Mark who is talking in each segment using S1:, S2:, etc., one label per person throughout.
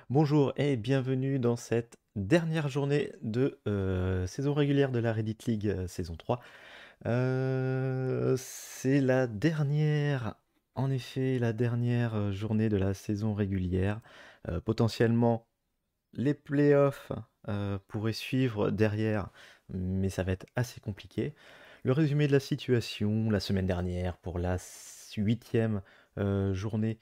S1: Bonjour et bienvenue dans cette dernière journée de saison régulière de la Reddit League saison 3. C'est la dernière, en effet, la dernière journée de la saison régulière. Potentiellement, les playoffs pourraient suivre derrière, mais ça va être assez compliqué. Le résumé de la situation la semaine dernière pour la huitième journée.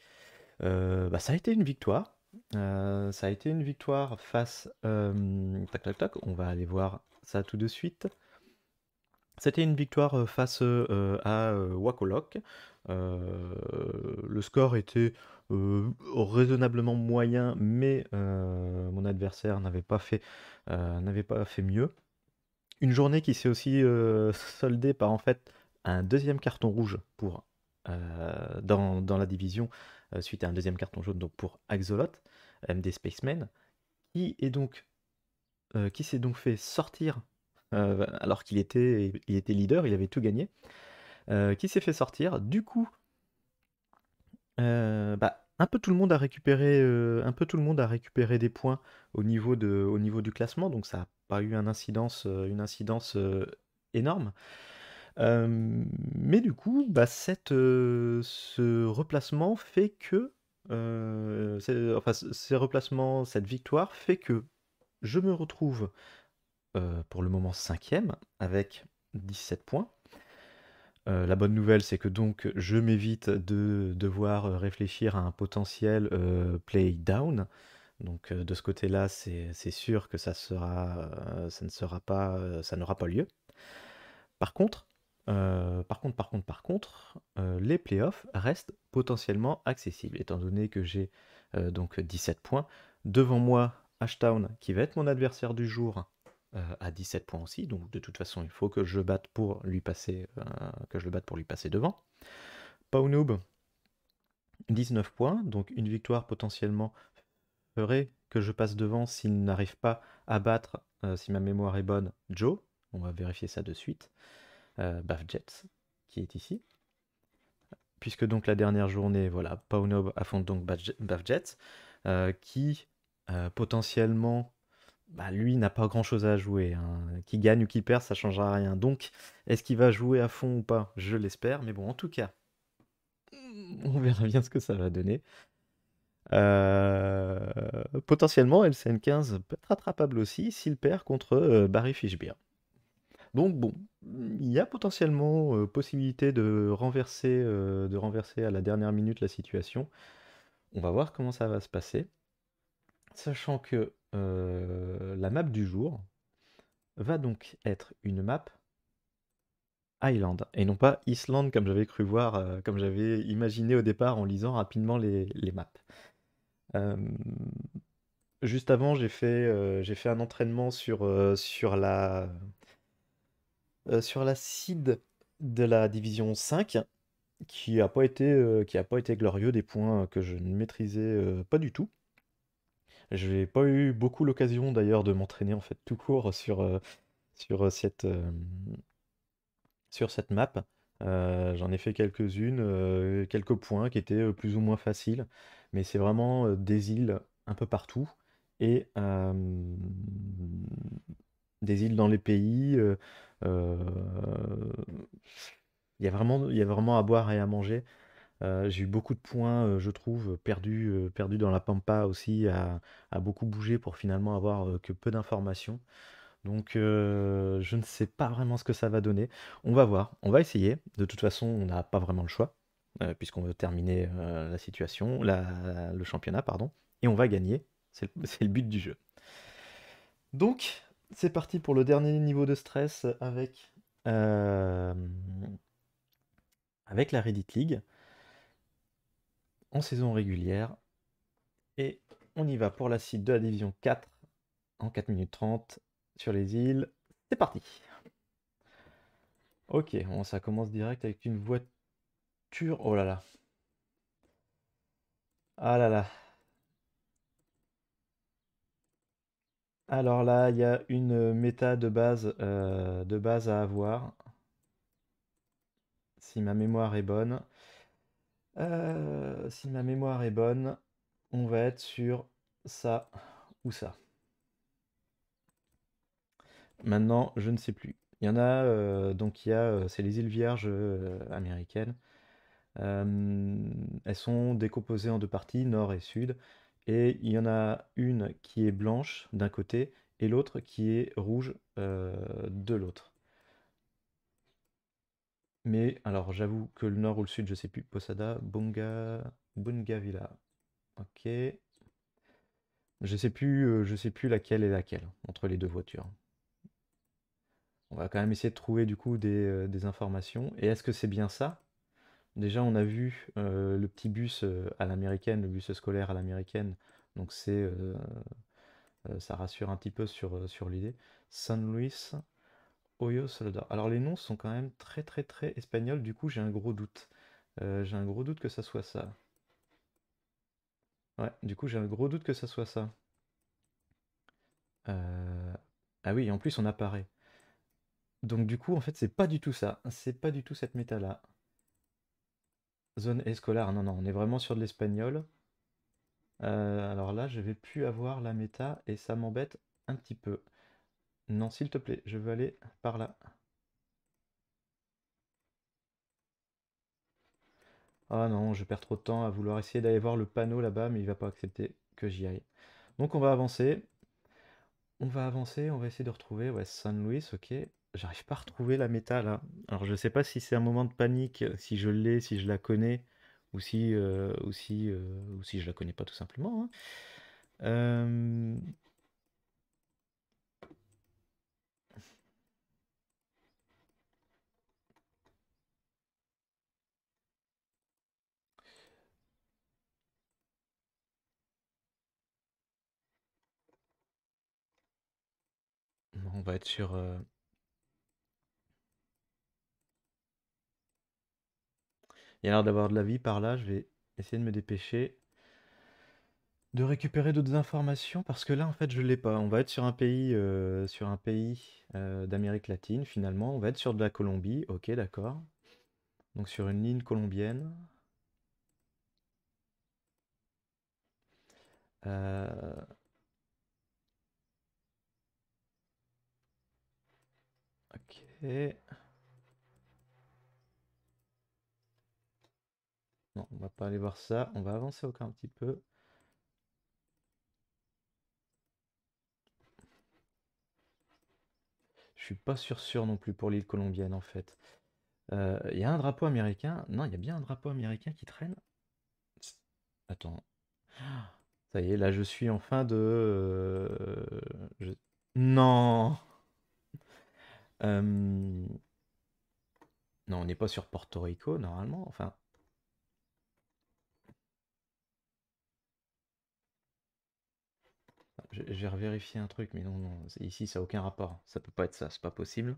S1: Ça a été une victoire. Ça a été une victoire face, tac tac tac, on va aller voir ça tout de suite. C'était une victoire face à Wakolok. Le score était raisonnablement moyen, mais mon adversaire n'avait pas fait mieux. Une journée qui s'est aussi soldée par en fait un deuxième carton rouge dans la division suite à un deuxième carton jaune donc pour Axolot, MD Spaceman, qui est donc qui s'est donc fait sortir alors il était leader, il avait tout gagné, qui s'est fait sortir. Du coup, un peu tout le monde a récupéré, un peu tout le monde a récupéré des points au niveau du classement, donc ça n'a pas eu une incidence énorme. Mais du coup, ce replacement fait que, ces replacements, cette victoire fait que je me retrouve pour le moment cinquième avec 17 points. La bonne nouvelle, c'est que donc je m'évite de devoir réfléchir à un potentiel play down. Donc de ce côté-là, c'est sûr que ça ne sera pas, ça n'aura pas lieu. Par contre, les playoffs restent potentiellement accessibles, étant donné que j'ai donc 17 points. Devant moi, Ashtown, qui va être mon adversaire du jour, à 17 points aussi. Donc de toute façon, il faut que je batte pour lui passer, que je le batte pour lui passer devant. Pawnoob, 19 points, donc une victoire potentiellement ferait que je passe devant s'il n'arrive pas à battre, si ma mémoire est bonne, Joe. On va vérifier ça de suite. Bafjets, qui est ici. Puisque donc la dernière journée, voilà, Paunob affronte donc Bafjets, qui potentiellement, lui n'a pas grand chose à jouer, hein. Qui gagne ou qui perd, ça changera rien. Donc, est-ce qu'il va jouer à fond ou pas? Je l'espère, mais bon, en tout cas, on verra bien ce que ça va donner. Potentiellement, LCN15 peut être rattrapable aussi s'il perd contre Barry Fishbeer. Donc bon, il y a potentiellement possibilité de renverser à la dernière minute la situation. On va voir comment ça va se passer. Sachant que la map du jour va donc être une map Island et non pas Island comme j'avais cru voir, comme j'avais imaginé au départ en lisant rapidement les maps. Euh, Juste avant, j'ai fait un entraînement sur la seed de la division 5 qui a pas été glorieux, des points que je ne maîtrisais pas du tout. Je n'ai pas eu beaucoup l'occasion d'ailleurs de m'entraîner en fait tout court sur, sur cette map. J'en ai fait quelques-unes, quelques points qui étaient plus ou moins faciles, mais c'est vraiment des îles un peu partout et des îles dans les pays. Euh, il y a vraiment à boire et à manger. J'ai eu beaucoup de points, je trouve, perdus dans la pampa aussi, à beaucoup bouger pour finalement avoir que peu d'informations. Donc je ne sais pas vraiment ce que ça va donner. On va voir, on va essayer. De toute façon, on n'a pas vraiment le choix, puisqu'on veut terminer le championnat, pardon, et on va gagner. C'est le but du jeu. Donc, c'est parti pour le dernier niveau de stress euh, avec la Reddit League en saison régulière. Et on y va pour la site de la division 4 en 4 minutes 30 sur les îles. C'est parti. Ok, ça commence direct avec une voiture. Oh là là. Ah là là. Alors là, il y a une méta de base à avoir. Si ma mémoire est bonne. Si ma mémoire est bonne, on va être sur ça ou ça. Maintenant, je ne sais plus. Il y en a, donc il y a, c'est les îles Vierges américaines. Elles sont décomposées en deux parties, nord et sud. Et il y en a une qui est blanche d'un côté et l'autre qui est rouge de l'autre. Mais alors j'avoue que le nord ou le sud, je sais plus. Posada, Bongavilla. Ok. Je sais plus laquelle est laquelle entre les deux voitures. On va quand même essayer de trouver du coup des informations. Et est-ce que c'est bien ça? Déjà, on a vu le petit bus à l'américaine, le bus scolaire à l'américaine. Donc ça rassure un petit peu sur l'idée. San Luis, Hoyo Salvador. Alors les noms sont quand même très très très espagnols. Du coup, j'ai un gros doute. J'ai un gros doute que ça soit ça. Ouais, du coup, j'ai un gros doute que ça soit ça. Euh, Ah oui, en plus, on apparaît. Donc du coup, en fait, c'est pas du tout ça. C'est pas du tout cette méta-là. Zone scolaire, non, non, on est vraiment sur de l'espagnol. Alors là, je vais plus avoir la méta et ça m'embête un petit peu. Non, s'il te plaît, je veux aller par là. Ah non, je perds trop de temps à vouloir essayer d'aller voir le panneau là-bas, mais il va pas accepter que j'y aille. Donc on va avancer. On va avancer, on va essayer de retrouver. Ouais, San Luis, ok. J'arrive pas à retrouver la méta là. Alors je sais pas si c'est un moment de panique, si je l'ai, si je la connais, ou si je la connais pas tout simplement, hein. Euh, on va être sur. Il y a l'air d'avoir de la vie par là. Je vais essayer de me dépêcher de récupérer d'autres informations parce que là, en fait, je l'ai pas. On va être sur un pays d'Amérique latine finalement. On va être sur de la Colombie. Ok, d'accord. Donc sur une ligne colombienne. Euh, ok. Non, on va pas aller voir ça. On va avancer encore un petit peu. Je suis pas sûr non plus pour l'île colombienne en fait. Il y a un drapeau américain. Non, il y a bien un drapeau américain qui traîne. Attends. Ça y est, là je suis en fin de. Non. Euh, Non, on n'est pas sur Porto Rico normalement. Enfin, je vais revérifier un truc, mais non, non. Ici, ça n'a aucun rapport. Ça peut pas être ça, c'est pas possible.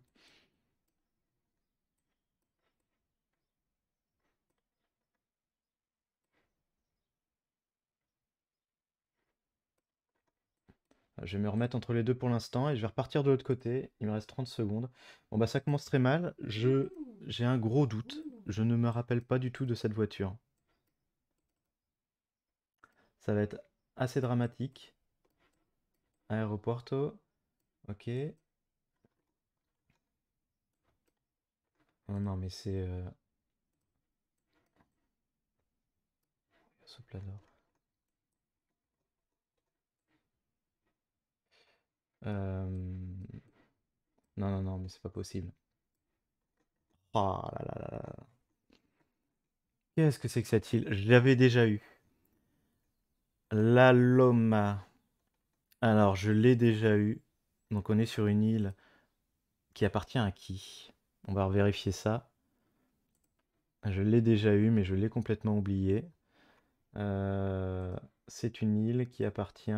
S1: Je vais me remettre entre les deux pour l'instant et je vais repartir de l'autre côté. Il me reste 30 secondes. Bon, bah, ça commence très mal. J'ai un gros doute. Je ne me rappelle pas du tout de cette voiture. Ça va être assez dramatique. Aeroporto. Ok. Non, non, mais c'est. Soplanor. Non, non, non, mais c'est pas possible. Oh là là là là. Qu'est-ce que c'est que cette île? Je l'avais déjà eu. La Loma. Alors, je l'ai déjà eu. Donc, on est sur une île qui appartient à qui? On va vérifier ça. Je l'ai déjà eu, mais je l'ai complètement oublié. Euh, c'est une île qui appartient.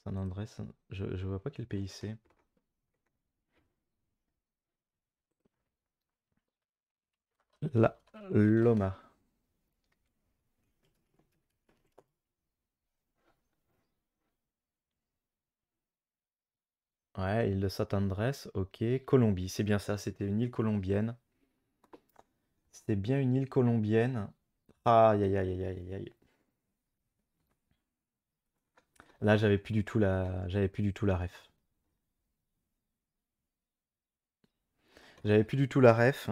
S1: San Andrés. Je vois pas quel pays c'est. La Loma. Ouais, île de San Andrés. Ok. Colombie. C'est bien ça. C'était une île colombienne. C'était bien une île colombienne. Aïe aïe aïe aïe aïe aïe. Là, j'avais plus du tout la ref. J'avais plus du tout la ref.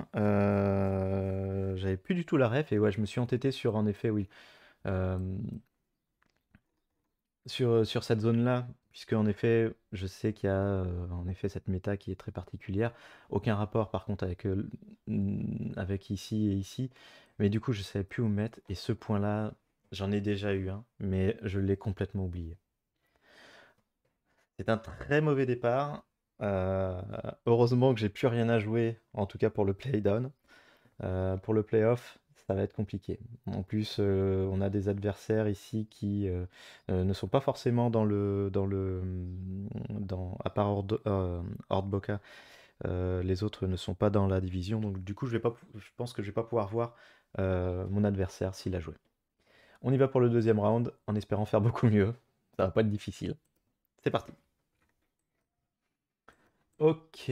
S1: J'avais plus du tout la ref et ouais, je me suis entêté sur, en effet, oui, euh, sur cette zone-là, puisque en effet, je sais qu'il y a en effet cette méta qui est très particulière. Aucun rapport par contre avec, avec ici et ici, mais du coup, je savais plus où mettre. Et ce point-là, j'en ai déjà eu un, mais je l'ai complètement oublié. C'est un très mauvais départ. Euh, Heureusement que j'ai plus rien à jouer, en tout cas pour le playdown. Pour le playoff, ça va être compliqué. En plus, on a des adversaires ici qui ne sont pas forcément à part Horde Boca, les autres ne sont pas dans la division. Donc du coup, je pense que je vais pas pouvoir voir mon adversaire s'il a joué. On y va pour le deuxième round, en espérant faire beaucoup mieux. Ça va pas être difficile. C'est parti. Ok.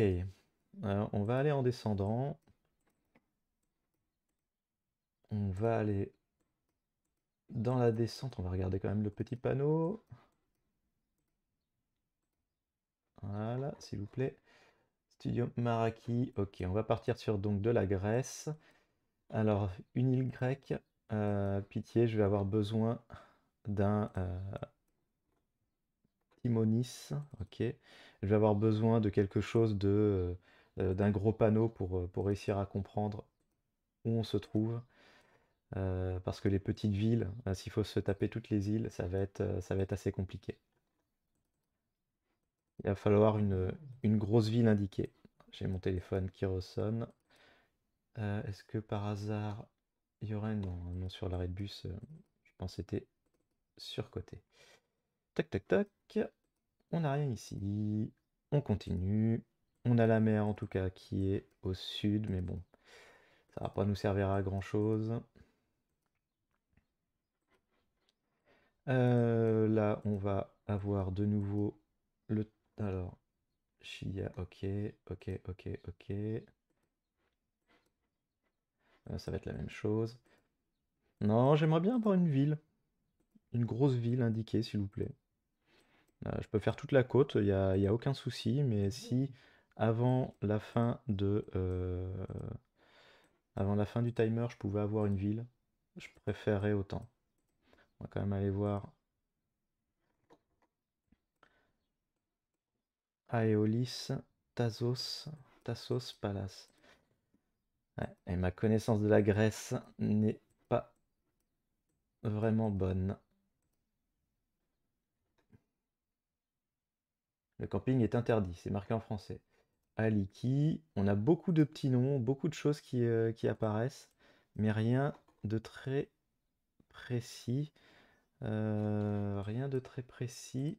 S1: On va aller en descendant. On va aller dans la descente. On va regarder quand même le petit panneau. Voilà, s'il vous plaît. Studio Maraki. Ok, on va partir sur donc de la Grèce. Alors, une île grecque. Pitié, je vais avoir besoin d'un Timonis. Ok. Je vais avoir besoin de quelque chose d'un gros panneau pour réussir à comprendre où on se trouve. Parce que les petites villes, s'il faut se taper toutes les îles, ça va être assez compliqué. Il va falloir une grosse ville indiquée. J'ai mon téléphone qui ressonne. Est-ce que par hasard, il y aurait un nom, un nom sur l'arrêt de bus? Je pense que c'était surcoté. Tac, tac, tac. On n'a rien ici. On continue. On a la mer en tout cas qui est au sud, mais bon, ça va pas nous servir à grand chose. Là, on va avoir de nouveau le. Alors, Chia, ok, ok, ok, ok. Ça va être la même chose. Non, j'aimerais bien avoir une ville. Une grosse ville indiquée, s'il vous plaît. Je peux faire toute la côte, y a aucun souci, mais si avant la fin avant la fin du timer, je pouvais avoir une ville, je préférerais autant. On va quand même aller voir Aeolis, Thasos, Tassos Palace. Ouais, et ma connaissance de la Grèce n'est pas vraiment bonne. Le camping est interdit, c'est marqué en français. Aliki, on a beaucoup de petits noms, beaucoup de choses qui apparaissent, mais rien de très précis. Rien de très précis.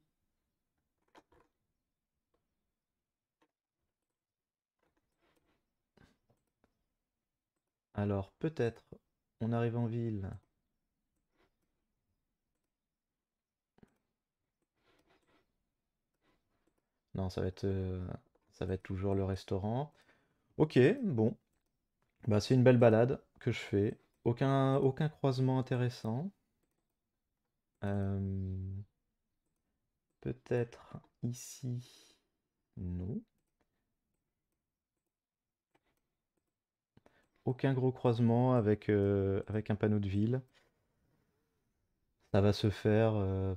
S1: Alors peut-être on arrive en ville. Non, ça va être toujours le restaurant. Ok, bon. Bah c'est une belle balade que je fais. Aucun croisement intéressant. Euh, Peut-être ici. Non. Aucun gros croisement avec un panneau de ville. Ça va se faire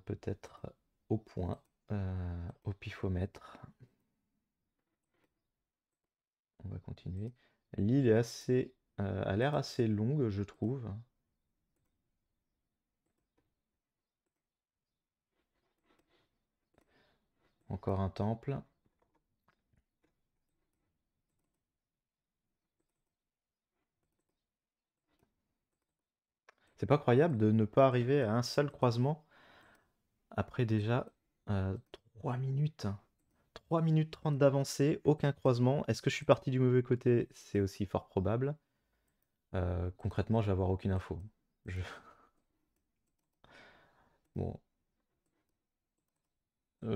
S1: peut-être au point, au pifomètre. On va continuer. L'île est a l'air assez longue, je trouve. Encore un temple. C'est pas croyable de ne pas arriver à un seul croisement après déjà 3 minutes. 3 minutes 30 d'avancée, aucun croisement. Est-ce que je suis parti du mauvais côté? C'est aussi fort probable. Concrètement, je vais avoir aucune info. Je- Bon,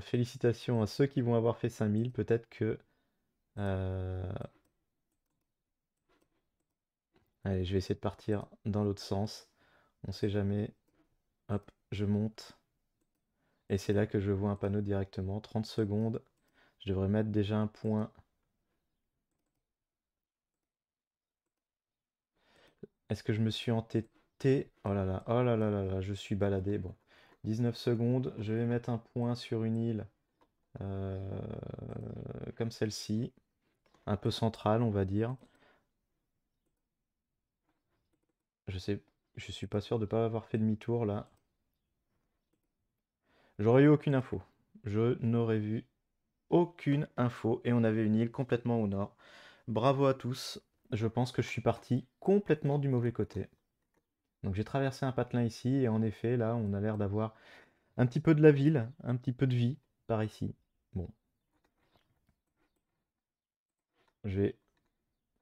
S1: félicitations à ceux qui vont avoir fait 5000. Peut-être que euh, allez, je vais essayer de partir dans l'autre sens. On sait jamais. Hop, je monte. Et c'est là que je vois un panneau directement. 30 secondes. Je devrais mettre déjà un point. Est-ce que je me suis entêté? Oh là là, oh là là là là, je suis baladé. Bon, 19 secondes. Je vais mettre un point sur une île euh, comme celle-ci. Un peu centrale, on va dire. Je sais, je suis pas sûr de pas avoir fait demi-tour là. J'aurais eu aucune info. Je n'aurais vu aucune info et on avait une île complètement au nord. Bravo à tous. Je pense que je suis parti complètement du mauvais côté. Donc j'ai traversé un patelin ici et en effet là on a l'air d'avoir un petit peu de la ville, un petit peu de vie par ici. Bon, je vais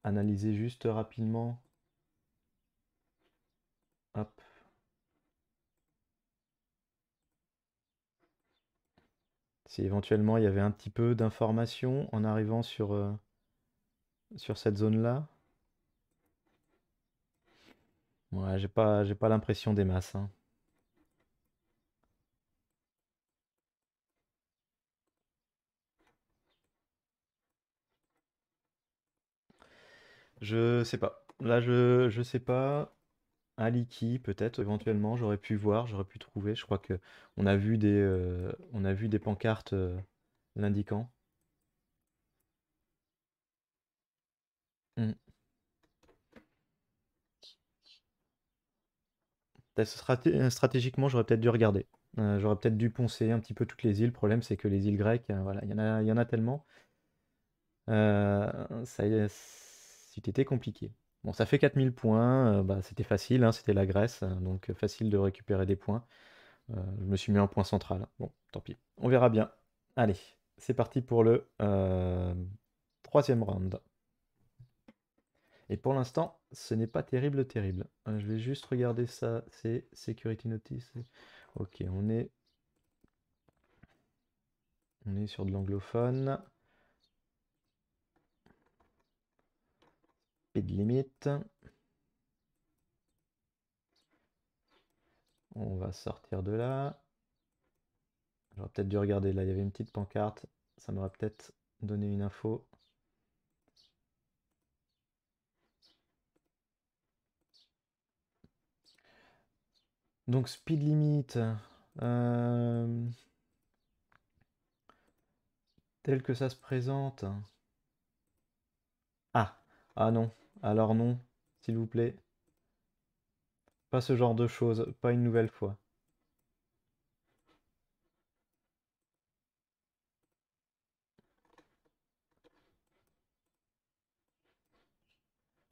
S1: analyser juste rapidement. Hop. Si éventuellement il y avait un petit peu d'informations en arrivant sur cette zone-là. Ouais, j'ai pas l'impression des masses, hein. Je sais pas. Là, je sais pas. Aliki, peut-être, éventuellement, j'aurais pu voir, j'aurais pu trouver. Je crois que on a vu des pancartes l'indiquant. Hmm. Stratégiquement, j'aurais peut-être dû regarder. J'aurais peut-être dû poncer un petit peu toutes les îles. Le problème, c'est que les îles grecques, voilà, il y en a tellement. Ça y est, c'était compliqué. Bon, ça fait 4000 points. Bah, c'était facile, hein, c'était la Grèce, donc facile de récupérer des points. Je me suis mis en point central. Bon, tant pis. On verra bien. Allez, c'est parti pour le troisième round. Et pour l'instant, ce n'est pas terrible, terrible. Je vais juste regarder ça. C'est Security Notice. Ok, on est sur de l'anglophone. Speed limit. On va sortir de là. J'aurais peut-être dû regarder. Là, il y avait une petite pancarte. Ça m'aurait peut-être donné une info. Donc, speed limit. euh, tel que ça se présente. Ah, ah non. Alors non, s'il vous plaît. Pas ce genre de choses. Pas une nouvelle fois.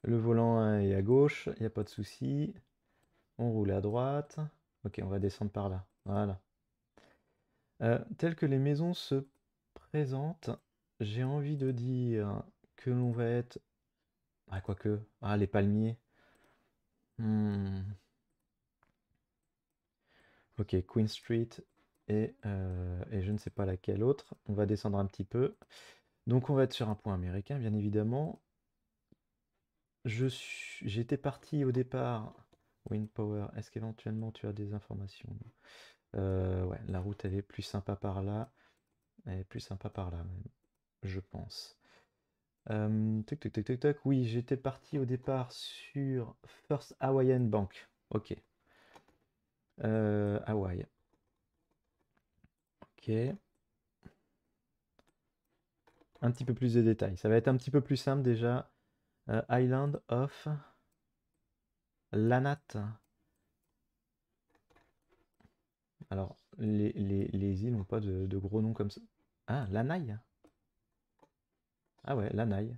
S1: Le volant est à gauche. Il n'y a pas de souci. On roule à droite. Ok, on va descendre par là. Voilà. Tel que les maisons se présentent, j'ai envie de dire que l'on va être... Ah, quoique. Ah, les palmiers. Hmm. Ok, Queen Street et je ne sais pas laquelle autre. On va descendre un petit peu. Donc on va être sur un point américain, bien évidemment. J'étais parti au départ. Wind Power, est-ce qu'éventuellement tu as des informations? Ouais, la route elle est plus sympa par là. Elle est plus sympa par là même, je pense. Tuc, tuc, tuc, tuc, tuc. Oui, j'étais parti au départ sur First Hawaiian Bank. Ok. Hawaï. Ok. Un petit peu plus de détails. Ça va être un petit peu plus simple déjà. Island of Lanat. Alors, les îles n'ont pas de gros noms comme ça. Ah, Lanai. Ah ouais, Lanai.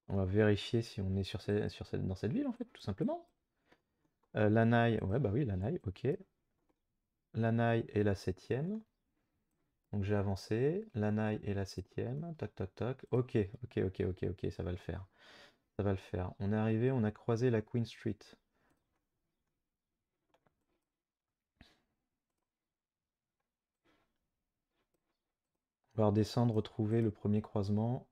S1: On va vérifier si on est dans cette ville en fait, tout simplement. Lanai, ouais bah oui, Lanai, ok. Lanai est la septième. Donc j'ai avancé. Lanai est la septième. Toc toc toc. Ok, ok, ok, ok, ok, ça va le faire. Ça va le faire. On est arrivé, on a croisé la Queen Street. va redescendre, retrouver le premier croisement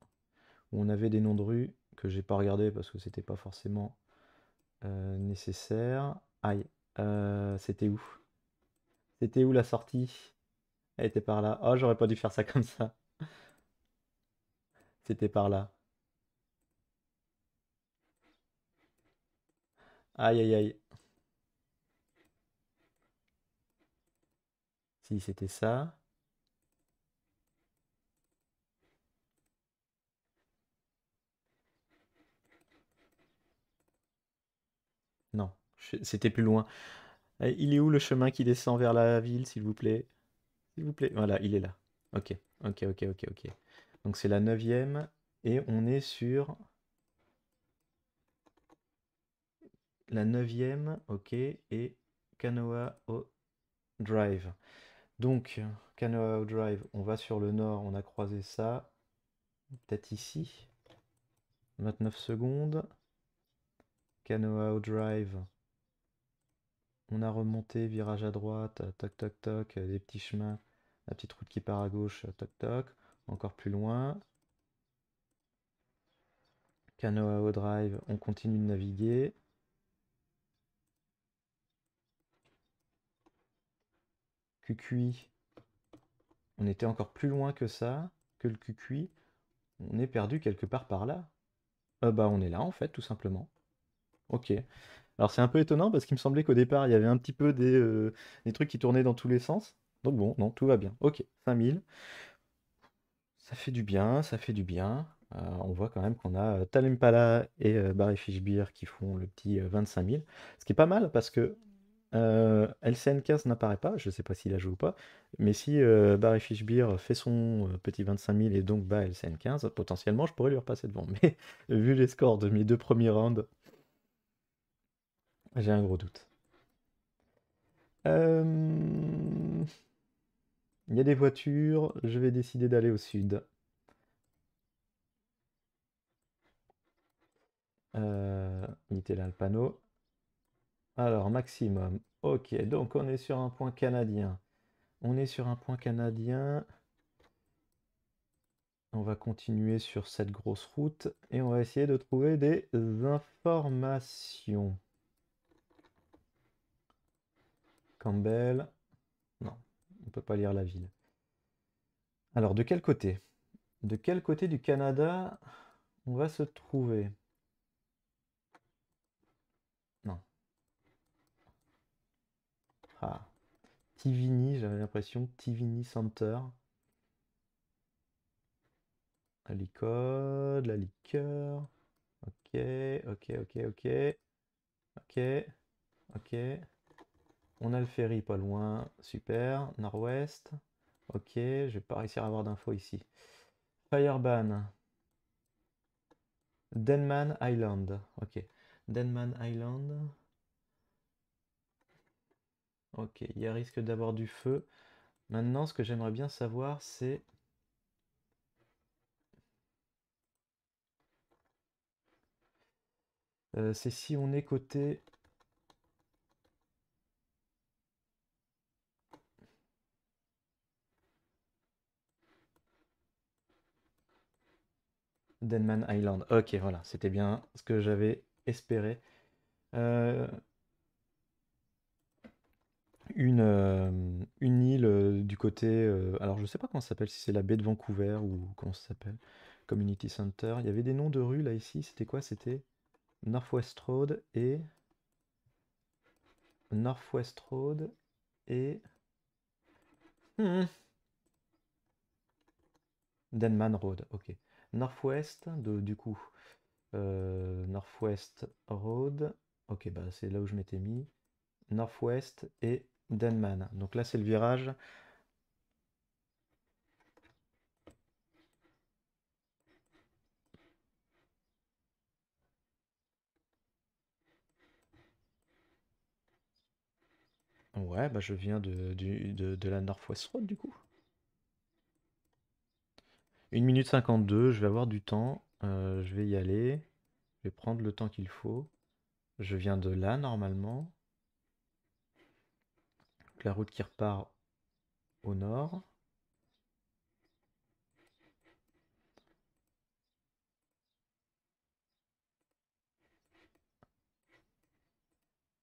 S1: où on avait des noms de rues que j'ai pas regardé parce que c'était pas forcément nécessaire. Aïe, c'était où? C'était où la sortie? Elle était par là. Oh, j'aurais pas dû faire ça comme ça. C'était par là. Aïe, aïe, aïe. Si c'était ça. Non, c'était plus loin. Il est où le chemin qui descend vers la ville, s'il vous plaît? S'il vous plaît. Voilà, il est là. Ok, ok, ok, ok, ok. Donc c'est la neuvième et on est sur la neuvième, ok, et Kanoa Drive. Donc, Kanoa Drive, on va sur le nord, on a croisé ça. Peut-être ici. 29 secondes. Kanoa Drive. On a remonté, virage à droite, toc toc toc, des petits chemins, la petite route qui part à gauche, toc toc. Encore plus loin. Kanoa Drive, on continue de naviguer. Cucuy, on était encore plus loin que ça, que le Cucuy. On est perdu quelque part par là. Bah on est là en fait, tout simplement. Ok. Alors c'est un peu étonnant parce qu'il me semblait qu'au départ il y avait un petit peu des trucs qui tournaient dans tous les sens. Donc bon, non, tout va bien. Ok, 5000. Ça fait du bien, ça fait du bien. On voit quand même qu'on a Talimpala et Barry Fish Beer qui font le petit 25 000. Ce qui est pas mal parce que LCN15 n'apparaît pas, je ne sais pas s'il a joué ou pas, mais si Barry Fish Beer fait son petit 25 000 et donc bat LCN15, potentiellement je pourrais lui repasser devant. Mais vu les scores de mes deux premiers rounds, j'ai un gros doute. Il y a des voitures, je vais décider d'aller au sud. Il était là le panneau. Alors, maximum. Ok, donc on est sur un point canadien. On est sur un point canadien. On va continuer sur cette grosse route et on va essayer de trouver des informations. Campbell. Non, on ne peut pas lire la ville. Alors, de quel côté? De quel côté du Canada on va se trouver? Non. Ah. Tivini, j'avais l'impression. Tivini Center. La licode, la liqueur. Ok, ok, ok, ok. Ok, ok. On a le ferry pas loin. Super. Nord-ouest. Ok, je vais pas réussir à avoir d'infos ici. Fireban. Denman Island. Ok. Denman Island. Ok, il y a risque d'avoir du feu. Maintenant, ce que j'aimerais bien savoir, c'est si on est côté Denman Island. Ok, voilà, c'était bien ce que j'avais espéré. Euh, une île du côté. Alors, je sais pas comment ça s'appelle, si c'est la baie de Vancouver ou comment ça s'appelle. Community Center. Il y avait des noms de rues là ici. C'était quoi? C'était Northwest Road et. Northwest Road et. Hmm, Denman Road, ok. Northwest, du coup. Northwest Road. Ok, bah c'est là où je m'étais mis. Northwest et Denman. Donc là, c'est le virage. Ouais, bah je viens de la Northwest Road du coup. 1 minute 52, je vais avoir du temps. Je vais y aller. Je vais prendre le temps qu'il faut. Je viens de là normalement. Donc, la route qui repart au nord.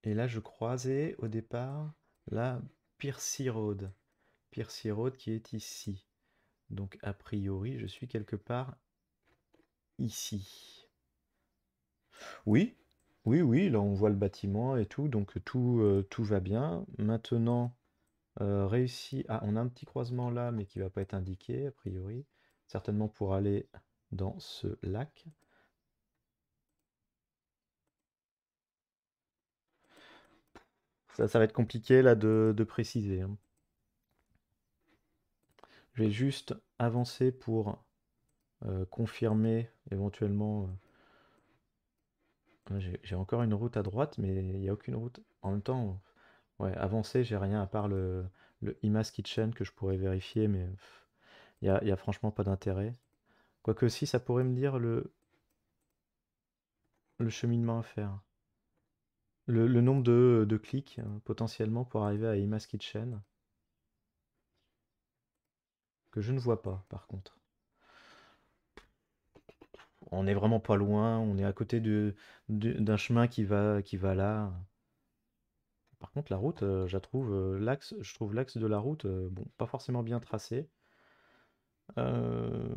S1: Et là, je croisais au départ la Piercy Road. Piercy Road qui est ici. Donc, a priori, je suis quelque part ici. Oui, oui, oui, là on voit le bâtiment et tout, donc tout va bien. Maintenant, réussi. Ah, on a un petit croisement là, mais qui va pas être indiqué, a priori. Certainement pour aller dans ce lac. Ça va être compliqué là de préciser, hein. Je vais juste avancer pour confirmer éventuellement. J'ai encore une route à droite, mais il n'y a aucune route. En même temps, ouais, avancer, j'ai rien à part le Imas Kitchen que je pourrais vérifier, mais il y a franchement pas d'intérêt. Quoique si, ça pourrait me dire le cheminement à faire. Le nombre de clics potentiellement pour arriver à Imas Kitchen, que je ne vois pas par contre. On est vraiment pas loin, on est à côté d'un chemin qui va là. Par contre, la route, je la trouve, je trouve l'axe de la route, bon, pas forcément bien tracé. Euh,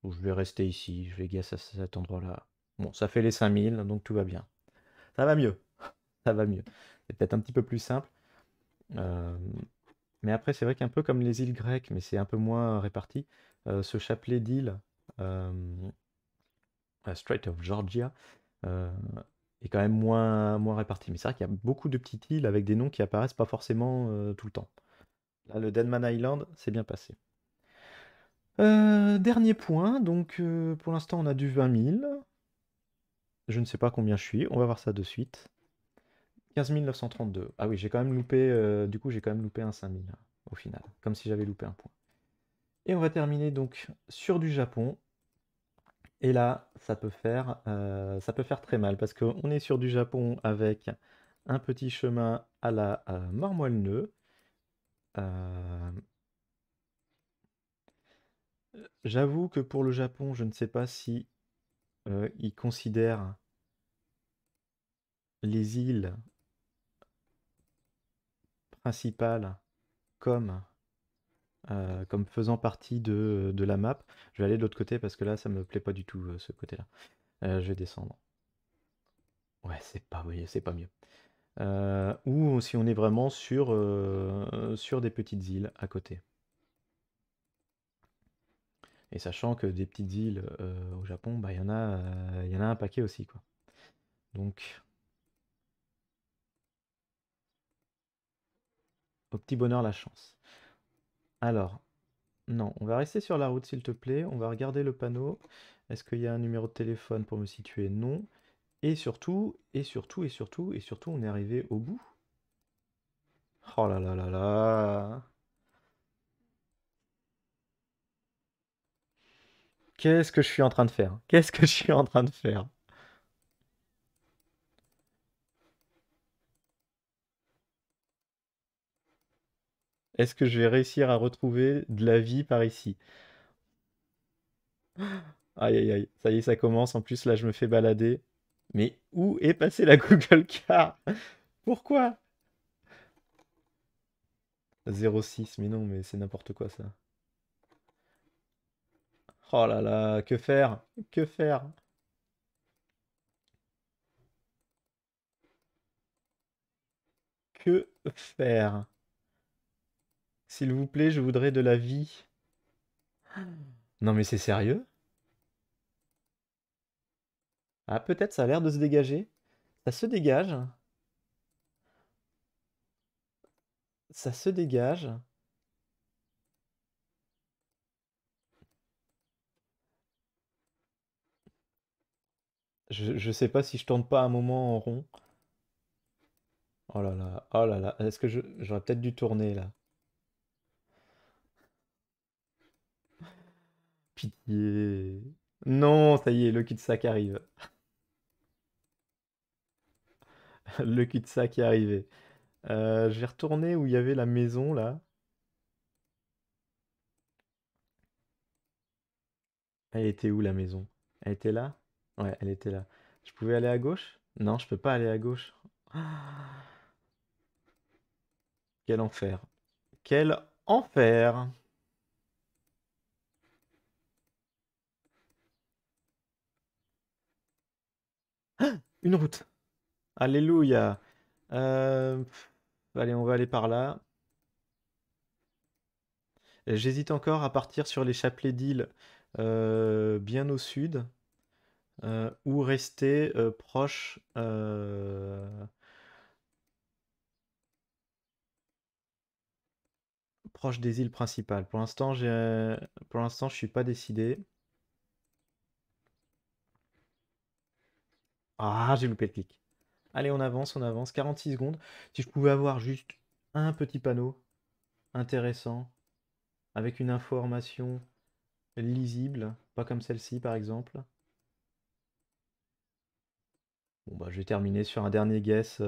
S1: je vais rester ici, je vais guess à cet endroit-là. Bon, ça fait les 5000, donc tout va bien. Ça va mieux, ça va mieux. C'est peut-être un petit peu plus simple. Euh, mais après, c'est vrai qu'un peu comme les îles grecques, mais c'est un peu moins réparti, ce chapelet d'îles, euh, Strait of Georgia, euh, est quand même moins réparti. Mais c'est vrai qu'il y a beaucoup de petites îles avec des noms qui apparaissent pas forcément tout le temps. Là, le Denman Island, c'est bien passé. Dernier point, donc pour l'instant on a du 20 000. Je ne sais pas combien je suis, on va voir ça de suite. 15 932. Ah oui, j'ai quand même loupé, du coup j'ai quand même loupé un 5000 au final, comme si j'avais loupé un point. Et on va terminer donc sur du Japon. Et là, ça peut faire très mal parce qu'on est sur du Japon avec un petit chemin à la Mormoilneux. Euh, J'avoue que pour le Japon, je ne sais pas si ils considèrent les îles principales comme, comme faisant partie de la map. Je vais aller de l'autre côté parce que là, ça me plaît pas du tout ce côté-là. Je vais descendre. Ouais, c'est pas mieux. Ou si on est vraiment sur des petites îles à côté. Et sachant que des petites îles au Japon, bah, il y en a un paquet aussi, quoi. Donc, au petit bonheur, la chance. Alors, non, on va rester sur la route, s'il te plaît. On va regarder le panneau. Est-ce qu'il y a un numéro de téléphone pour me situer? Non. Et surtout, et surtout, et surtout, et surtout, on est arrivé au bout. Oh là là là là. Qu'est-ce que je suis en train de faire? Qu'est-ce que je suis en train de faire? Est-ce que je vais réussir à retrouver de la vie par ici? Aïe aïe aïe, ça y est, ça commence. En plus, là, je me fais balader. Mais où est passée la Google Car? Pourquoi? 06, mais non, mais c'est n'importe quoi ça. Oh là là, que faire? Que faire? Que faire? S'il vous plaît, je voudrais de la vie. Non mais c'est sérieux? Ah, peut-être ça a l'air de se dégager. Ça se dégage. Ça se dégage. Je sais pas si je tourne pas un moment en rond. Oh là là, oh là là. Est-ce que j'aurais peut-être dû tourner là? Pitié. Non, ça y est, le cul-de-sac arrive. Le cul-de-sac est arrivé. Je vais retourner où il y avait la maison là. Elle était où la maison? Elle était là? Ouais, elle était là. Je pouvais aller à gauche? Non, je peux pas aller à gauche. Ah, quel enfer. Quel enfer. Une route. Alléluia. Allez, on va aller par là. J'hésite encore à partir sur les chapelets d'îles bien au sud ou rester proche des îles principales. Pour l'instant, je suis pas décidé. Ah, j'ai loupé le clic. Allez, on avance, on avance. 46 secondes. Si je pouvais avoir juste un petit panneau intéressant avec une information lisible, pas comme celle-ci par exemple. Bon bah je vais terminer sur un dernier guess.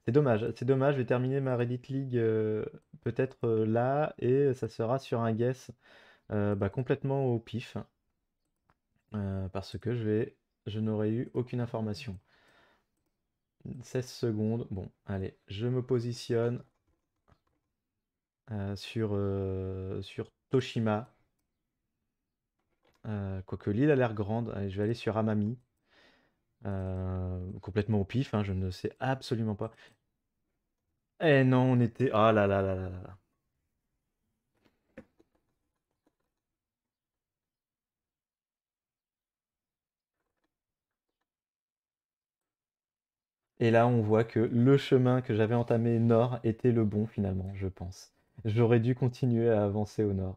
S1: C'est dommage, je vais terminer ma Reddit League peut-être là et ça sera sur un guess bah, complètement au pif parce que je n'aurai eu aucune information. 16 secondes, bon allez, je me positionne sur Toshima. Quoique l'île a l'air grande, allez, je vais aller sur Amami. Complètement au pif, hein, je ne sais absolument pas. Eh non, on était. Oh là là là là là là. Et là, on voit que le chemin que j'avais entamé nord était le bon finalement, je pense. J'aurais dû continuer à avancer au nord.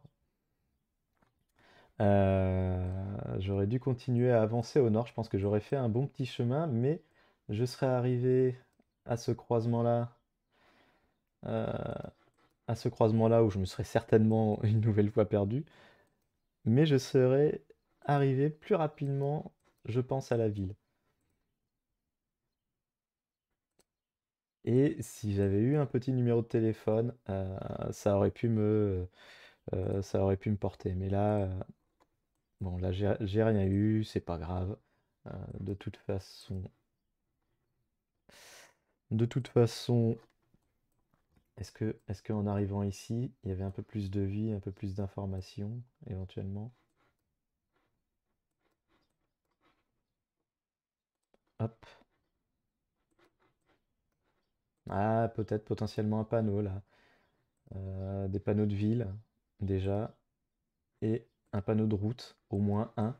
S1: J'aurais dû continuer à avancer au nord. Je pense que j'aurais fait un bon petit chemin, mais je serais arrivé à ce croisement-là, euh, à ce croisement-là où je me serais certainement une nouvelle fois perdu, mais je serais arrivé plus rapidement, je pense, à la ville. Et si j'avais eu un petit numéro de téléphone, ça aurait pu me porter. Mais là, bon, là, j'ai rien eu, c'est pas grave. Euh, de toute façon, de toute façon, est-ce qu'en arrivant ici, il y avait un peu plus de vie, un peu plus d'informations, éventuellement? Hop. Ah, peut-être potentiellement un panneau là. Des panneaux de ville, déjà. Et un panneau de route, au moins un.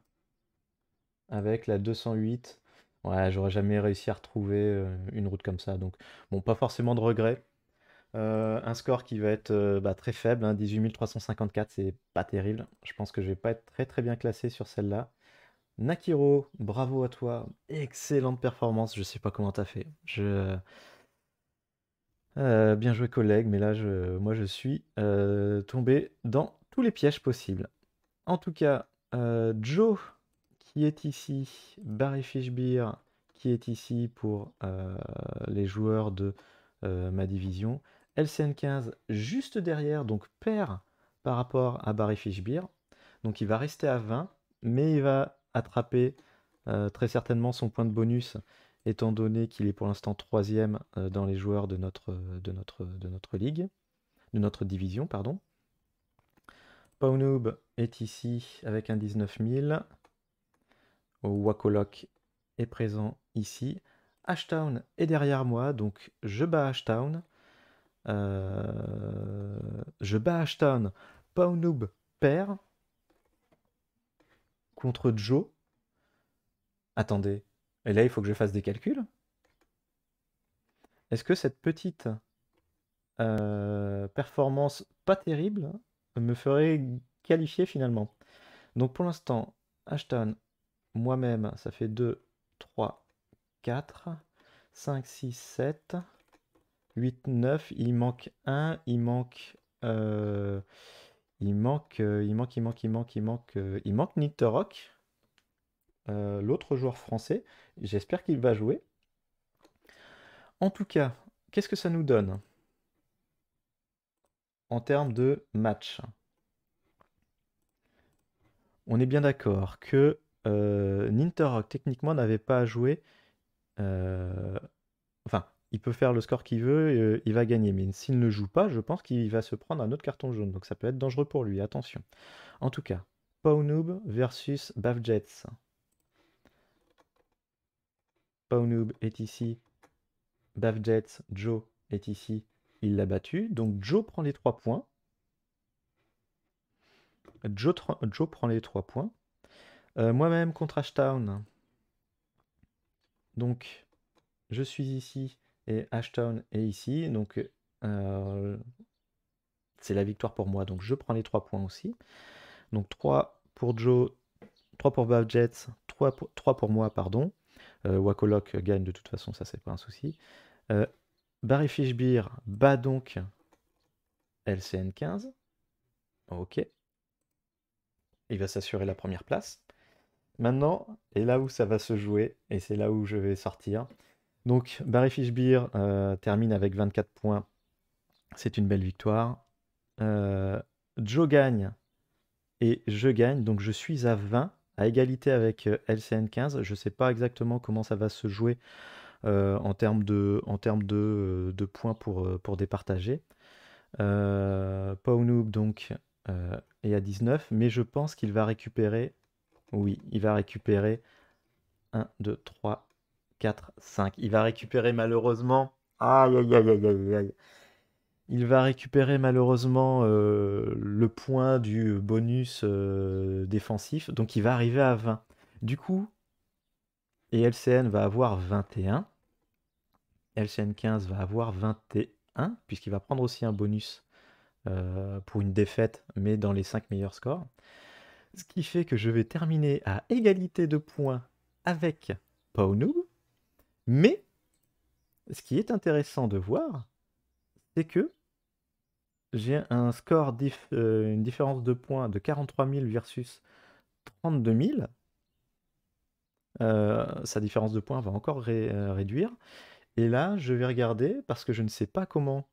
S1: Avec la 208. Ouais, j'aurais jamais réussi à retrouver une route comme ça. Donc, bon, pas forcément de regret. Un score qui va être bah, très faible, hein, 18 354, c'est pas terrible. Je pense que je vais pas être très très bien classé sur celle-là. Nakiro, bravo à toi. Excellente performance. Je sais pas comment t'as fait. Bien joué collègue, mais là, moi, je suis tombé dans tous les pièges possibles. En tout cas, Joe qui est ici, Barry Fishbeer qui est ici pour les joueurs de ma division, LCN15 juste derrière, donc perd par rapport à Barry Fishbeer. Donc il va rester à 20, mais il va attraper très certainement son point de bonus, étant donné qu'il est pour l'instant troisième dans les joueurs de notre ligue, de notre division, pardon. Pawnoob est ici avec un 19 000. Wakolok est présent ici. Ashtown est derrière moi, donc je bats Ashtown. Je bats Ashtown. Pawnoob perd contre Joe. Attendez, et là il faut que je fasse des calculs. Est-ce que cette petite performance pas terrible me ferait qualifier finalement? Donc pour l'instant, Ashton, moi-même, ça fait 2, 3, 4, 5, 6, 7, 8, 9. Il manque un, il manque Nitterok, l'autre joueur français. J'espère qu'il va jouer. En tout cas, qu'est-ce que ça nous donne en termes de match? On est bien d'accord que Ninterok techniquement n'avait pas à jouer Enfin, il peut faire le score qu'il veut, il va gagner. Mais s'il ne joue pas, je pense qu'il va se prendre un autre carton jaune. Donc ça peut être dangereux pour lui, attention. En tout cas, Pawnoob versus Bavjets. Pawnoob est ici. Bavjets, Joe est ici. Il l'a battu. Donc Joe prend les 3 points. Joe prend les 3 points. Moi-même contre Ashtown. Donc, je suis ici et Ashtown est ici. Donc, c'est la victoire pour moi. Donc, je prends les 3 points aussi. Donc, 3 pour Joe, 3 pour Bavjets, 3 pour moi, pardon. Wakolok gagne de toute façon, ça c'est pas un souci. Barry Fishbeer bat donc LCN 15. Ok. Il va s'assurer la première place. Maintenant, et là où ça va se jouer, et c'est là où je vais sortir. Donc, Barry Fishbeer termine avec 24 points. C'est une belle victoire. Joe gagne et je gagne. Donc, je suis à 20, à égalité avec LCN 15. Je ne sais pas exactement comment ça va se jouer en termes de points pour départager. Pawnoob, donc, est à 19. Mais je pense qu'il va récupérer... Oui, il va récupérer 1, 2, 3, 4, 5. Il va récupérer malheureusement... Aïe, aïe, aïe, aïe, aïe, aïe. Il va récupérer malheureusement le point du bonus défensif. Donc il va arriver à 20. Du coup, et LCN va avoir 21. LCN 15 va avoir 21, puisqu'il va prendre aussi un bonus pour une défaite, mais dans les 5 meilleurs scores. Ce qui fait que je vais terminer à égalité de points avec Pawnoob. Mais ce qui est intéressant de voir, c'est que j'ai un score, une différence de points de 43 000 versus 32 000. Sa différence de points va encore réduire. Et là, je vais regarder, parce que je ne sais pas comment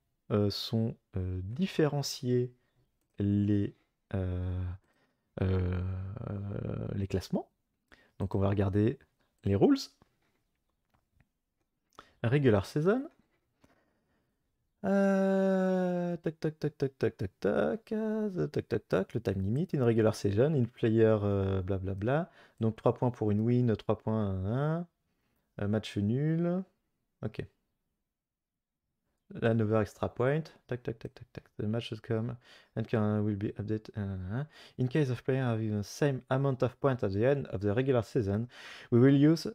S1: sont différenciés les, euh, les classements. Donc on va regarder les rules. Regular season. Tac, tac, tac, tac, tac, tac, tac, tac, tac, tac, le time limit, une regular season, une player, blablabla. Donc 3 points pour une win, 3 points, un match nul. Ok. Another extra point. Tac, tac, tac, tac, tac. The match has come and will be updated. In case of player having the same amount of points at the end of the regular season, we will use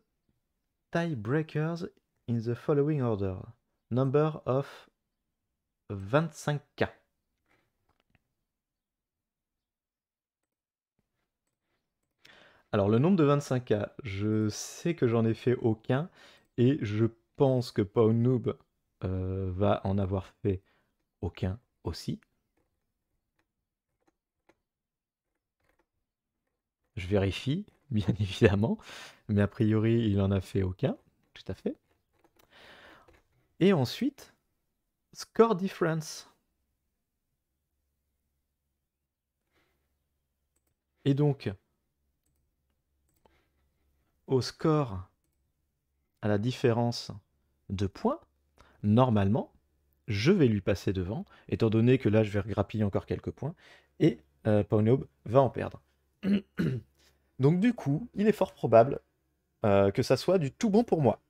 S1: tiebreakers in the following order. Number of 25K. Alors le nombre de 25K, je sais que j'en ai fait aucun et je pense que Pawnoob va en avoir fait aucun aussi. Je vérifie, bien évidemment, mais a priori il en a fait aucun, tout à fait. Et ensuite, score difference. Et donc, au score, à la différence de points, normalement, je vais lui passer devant, étant donné que là, je vais grappiller encore quelques points, et Pawnoob va en perdre. Donc du coup, il est fort probable que ça soit du tout bon pour moi.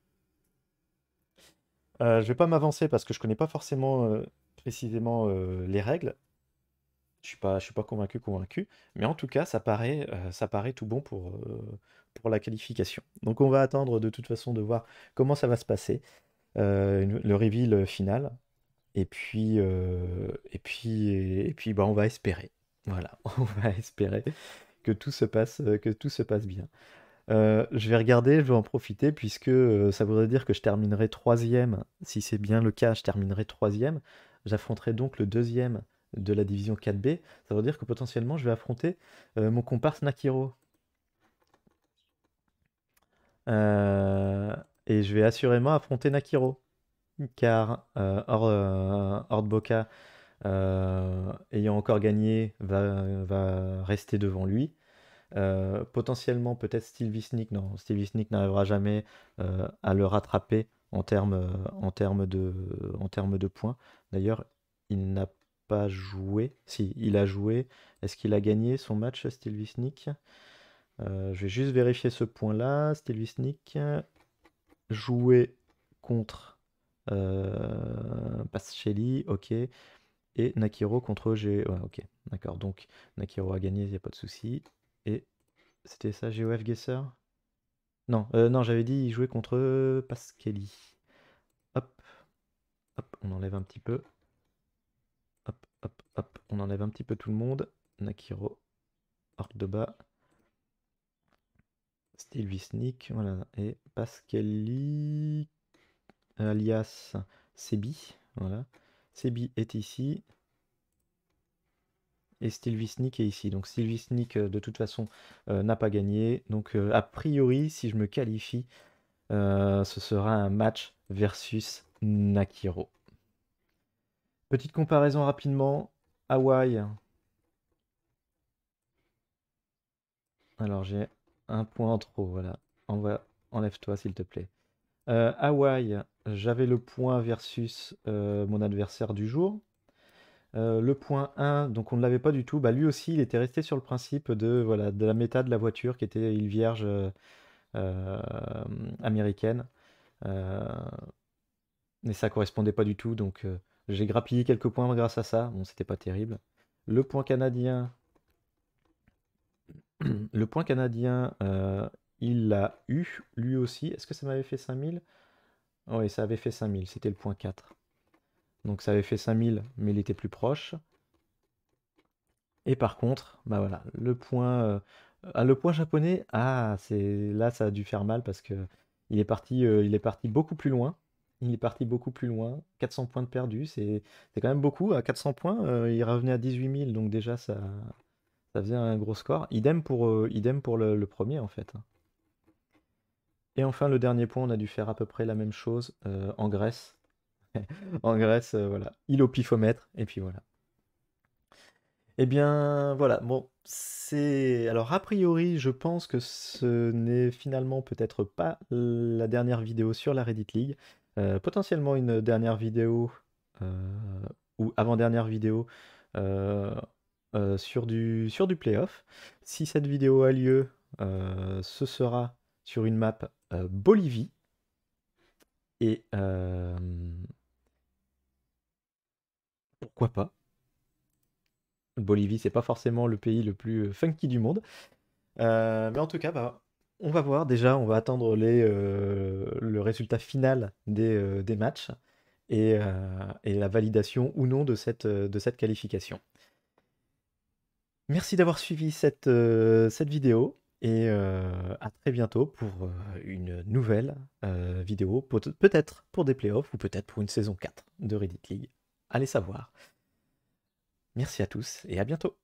S1: Je vais pas m'avancer parce que je connais pas forcément précisément les règles. Je suis pas convaincu, mais en tout cas, ça paraît tout bon pour la qualification. Donc on va attendre de toute façon de voir comment ça va se passer, le reveal final. Et puis, bah, on va espérer. Voilà, on va espérer que tout se passe bien. Je vais regarder, je vais en profiter puisque ça voudrait dire que je terminerai troisième. Si c'est bien le cas, je terminerai troisième. J'affronterai donc le deuxième de la division 4B. Ça veut dire que potentiellement je vais affronter mon comparse Nakiro. Et je vais assurément affronter Nakiro. Car Horde Boka, ayant encore gagné, va rester devant lui. Potentiellement, peut-être Steve Sneak. Non, Steve Sneak n'arrivera jamais à le rattraper en termes de points. D'ailleurs, il n'a pas joué. Si, il a joué. Est-ce qu'il a gagné son match, Steve Sneak? Je vais juste vérifier ce point-là. Steve Sneak jouait contre Pascelli, ok. Et Nakiro contre G. Ouais, ok, d'accord. Donc Nakiro a gagné, il n'y a pas de souci. Et c'était ça, GOF Gesser? Non, non, j'avais dit il jouait contre Pascali. Hop, hop, on enlève un petit peu. Hop, hop, hop, on enlève un petit peu tout le monde. Nakiro, Orc de bas. Stilvisnik, voilà. Et Pascali, alias Sebi, voilà. Sebi est ici. Et Stilvisnik est ici. Donc Stilvisnik, de toute façon, n'a pas gagné. Donc a priori, si je me qualifie, ce sera un match versus Nakiro. Petite comparaison rapidement. Hawaï. Alors j'ai un point en trop, voilà. Enlève-toi s'il te plaît. Hawaï, j'avais le point versus mon adversaire du jour. Le point 1, donc on ne l'avait pas du tout. Bah, lui aussi, il était resté sur le principe de, voilà, de la méta de la voiture qui était une vierge américaine. Mais ça correspondait pas du tout, donc j'ai grappillé quelques points grâce à ça. Bon, c'était pas terrible. Le point canadien, le point canadien, il l'a eu lui aussi. Est-ce que ça m'avait fait 5000? Oui, ça avait fait 5000, c'était le point 4. Donc ça avait fait 5000, mais il était plus proche. Et par contre, bah voilà, le point japonais, ah, là ça a dû faire mal parce que il est parti beaucoup plus loin. Il est parti beaucoup plus loin. 400 points de perdus, c'est quand même beaucoup. À 400 points, il revenait à 18 000, donc déjà ça faisait un gros score. Idem pour le premier en fait. Et enfin, le dernier point, on a dû faire à peu près la même chose en Grèce. En Grèce, voilà, île au pifomètre, et puis voilà. Eh bien, voilà. Bon, c'est. Alors, a priori, je pense que ce n'est finalement peut-être pas la dernière vidéo sur la Reddit League. Potentiellement une dernière vidéo ou avant-dernière vidéo euh, sur du playoff. Si cette vidéo a lieu, ce sera sur une map Bolivie. Et pourquoi pas? Bolivie, c'est pas forcément le pays le plus funky du monde. Mais en tout cas, bah, on va voir déjà, on va attendre le résultat final des matchs et la validation ou non de cette qualification. Merci d'avoir suivi cette vidéo et à très bientôt pour une nouvelle vidéo, peut-être pour des playoffs ou peut-être pour une saison 4 de Reddit League. Allez savoir. Merci à tous et à bientôt.